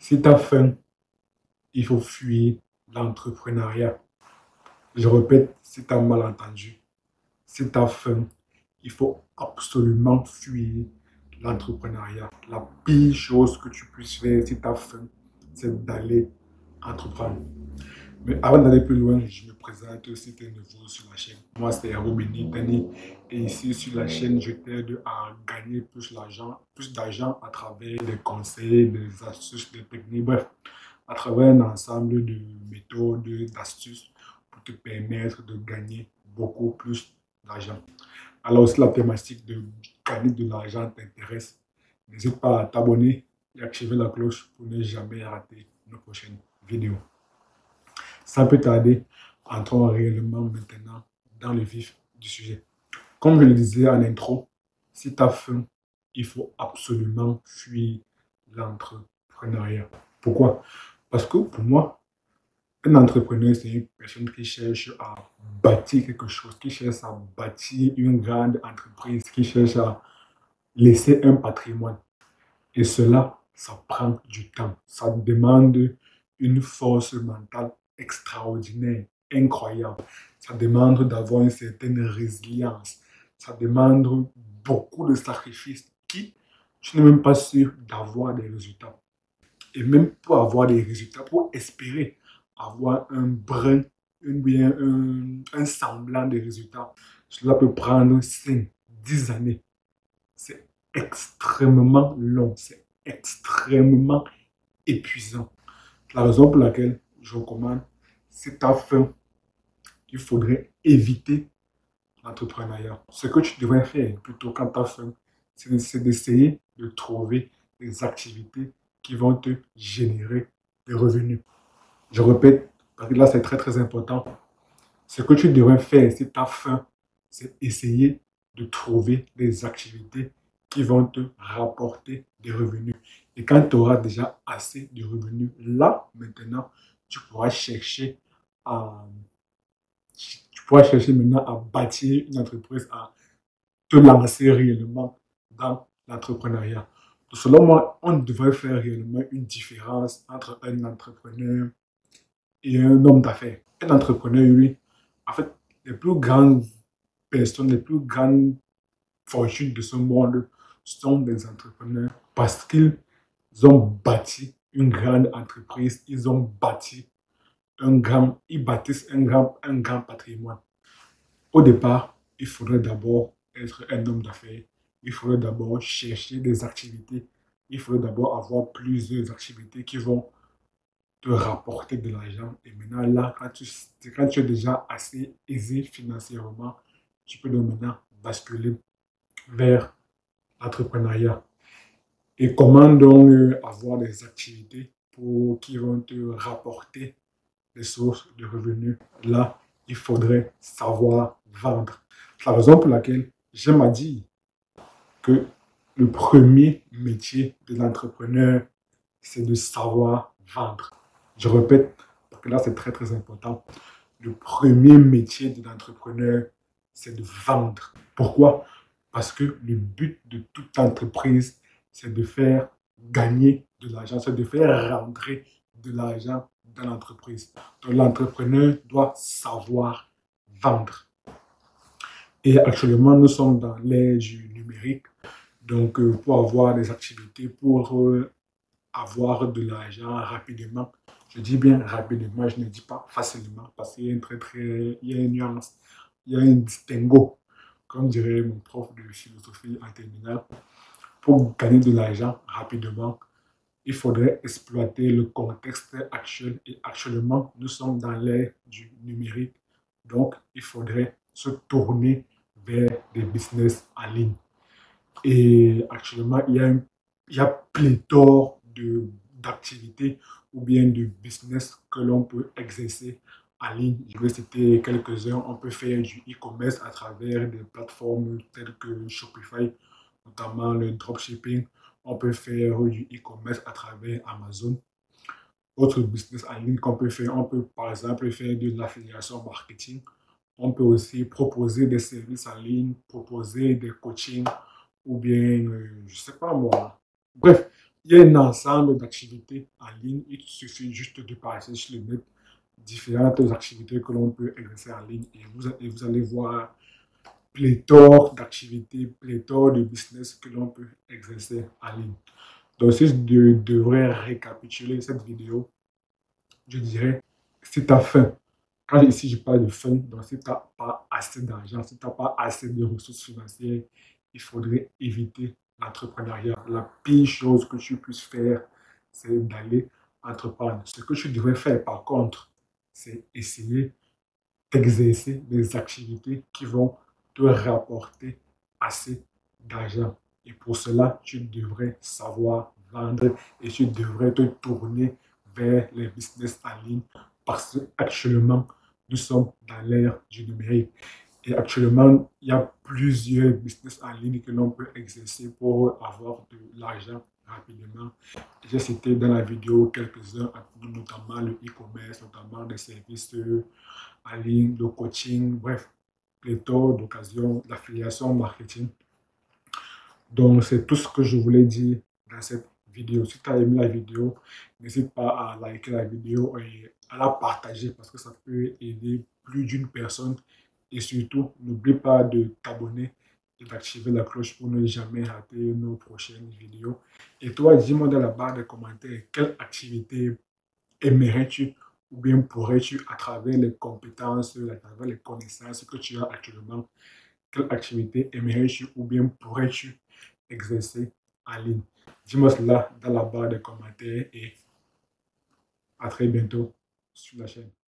Si tu as faim, il faut fuir l'entrepreneuriat. Je répète, si tu as mal entendu, si tu as faim, il faut absolument fuir l'entrepreneuriat. La pire chose que tu puisses faire si tu as faim, c'est d'aller entreprendre. Mais avant d'aller plus loin, je me présente si tu es nouveau sur la chaîne. Moi, c'est Robini Dani. Et ici, sur la chaîne, je t'aide à gagner plus d'argent à travers des conseils, des astuces, des techniques, bref, à travers un ensemble de méthodes, d'astuces pour te permettre de gagner beaucoup plus d'argent. Alors, si la thématique de gagner de l'argent t'intéresse, n'hésite pas à t'abonner et activer la cloche pour ne jamais rater nos prochaines vidéos. Sans plus tarder, entrons réellement maintenant dans le vif du sujet. Comme je le disais en intro, si tu as faim, il faut absolument fuir l'entrepreneuriat. Pourquoi? Parce que pour moi, un entrepreneur, c'est une personne qui cherche à bâtir quelque chose, qui cherche à bâtir une grande entreprise, qui cherche à laisser un patrimoine. Et cela, ça prend du temps. Ça demande une force mentale extraordinaire, incroyable. Ça demande d'avoir une certaine résilience. Ça demande beaucoup de sacrifices qui, tu n'es même pas sûr d'avoir des résultats. Et même pour avoir des résultats, pour espérer avoir un brin, un semblant de résultats, cela peut prendre 5, 10 années. C'est extrêmement long, c'est extrêmement épuisant. La raison pour laquelle je recommande, si tu as faim, il faudrait éviter l'entrepreneuriat. Ce que tu devrais faire plutôt quand tu as faim, c'est d'essayer de trouver des activités qui vont te générer des revenus. Je répète, parce que là c'est très important. Ce que tu devrais faire si tu as faim, c'est essayer de trouver des activités qui vont te rapporter des revenus. Et quand tu auras déjà assez de revenus, là, maintenant, tu pourras chercher à, maintenant à bâtir une entreprise, à te lancer réellement dans l'entrepreneuriat. Selon moi, on devrait faire réellement une différence entre un entrepreneur et un homme d'affaires. Un entrepreneur, lui, en fait, les plus grandes personnes, les plus grandes fortunes de ce monde sont des entrepreneurs parce qu'ils ont bâti une grande entreprise, ils ont bâti ils bâtissent un grand patrimoine. Au départ, il faudrait d'abord être un homme d'affaires, il faudrait d'abord chercher des activités, il faudrait d'abord avoir plusieurs activités qui vont te rapporter de l'argent. Et maintenant, là, quand tu es déjà assez aisé financièrement, tu peux donc maintenant basculer vers l'entrepreneuriat. Et comment donc avoir des activités qui vont te rapporter des sources de revenus? Là, il faudrait savoir vendre. C'est la raison pour laquelle j'aime à dire que le premier métier de l'entrepreneur, c'est de savoir vendre. Je répète, parce que là, c'est très important. Le premier métier de l'entrepreneur, c'est de vendre. Pourquoi? Parce que le but de toute entreprise, c'est de faire gagner de l'argent, c'est de faire rentrer de l'argent dans l'entreprise. Donc, l'entrepreneur doit savoir vendre. Et actuellement, nous sommes dans l'ère du numérique. Donc, pour avoir des activités, pour avoir de l'argent rapidement, je dis bien rapidement, je ne dis pas facilement, parce qu'il y a il y a une nuance, il y a un distinguo, comme dirait mon prof de philosophie en terminale. Pour gagner de l'argent rapidement, il faudrait exploiter le contexte actuel. Et actuellement, nous sommes dans l'ère du numérique. Donc, il faudrait se tourner vers des business en ligne. Et actuellement, il y a pléthore d'activités ou bien de business que l'on peut exercer en ligne. Je vais citer quelques-uns. On peut faire du e-commerce à travers des plateformes telles que Shopify, notamment le dropshipping. On peut faire du e-commerce à travers Amazon. Autre business en ligne qu'on peut faire, on peut par exemple faire de l'affiliation marketing. On peut aussi proposer des services en ligne, proposer des coachings ou bien, je ne sais pas moi. Bref, Il y a un ensemble d'activités en ligne. Il suffit juste de passer sur le net différentes activités que l'on peut exercer en ligne et vous allez voir pléthore d'activités, pléthore de business que l'on peut exercer en ligne. Donc, si je devrais récapituler cette vidéo, je dirais, si tu as faim, quand ici je parle de faim, donc si tu n'as pas assez d'argent, si tu n'as pas assez de ressources financières, il faudrait éviter l'entrepreneuriat. La pire chose que tu puisses faire, c'est d'aller entreprendre. Ce que tu devrais faire, par contre, c'est essayer d'exercer des activités qui vont te rapporter assez d'argent. Et pour cela, tu devrais savoir vendre et tu devrais te tourner vers les business en ligne parce qu'actuellement, nous sommes dans l'ère du numérique. Et actuellement, il y a plusieurs business en ligne que l'on peut exercer pour avoir de l'argent rapidement. J'ai cité dans la vidéo quelques-uns, notamment le e-commerce, notamment des services en ligne, le coaching, bref, pléthore d'occasions, l'affiliation marketing. Donc, c'est tout ce que je voulais dire dans cette vidéo. Si tu as aimé la vidéo, n'hésite pas à liker la vidéo et à la partager parce que ça peut aider plus d'une personne. Et surtout, n'oublie pas de t'abonner et d'activer la cloche pour ne jamais rater nos prochaines vidéos. Et toi, dis-moi dans la barre des commentaires quelle activité aimerais-tu ou bien pourrais-tu, à travers les compétences, à travers les connaissances que tu as actuellement, quelle activité aimerais-tu ou bien pourrais-tu exercer en ligne? Dis-moi cela dans la barre des commentaires et à très bientôt sur la chaîne.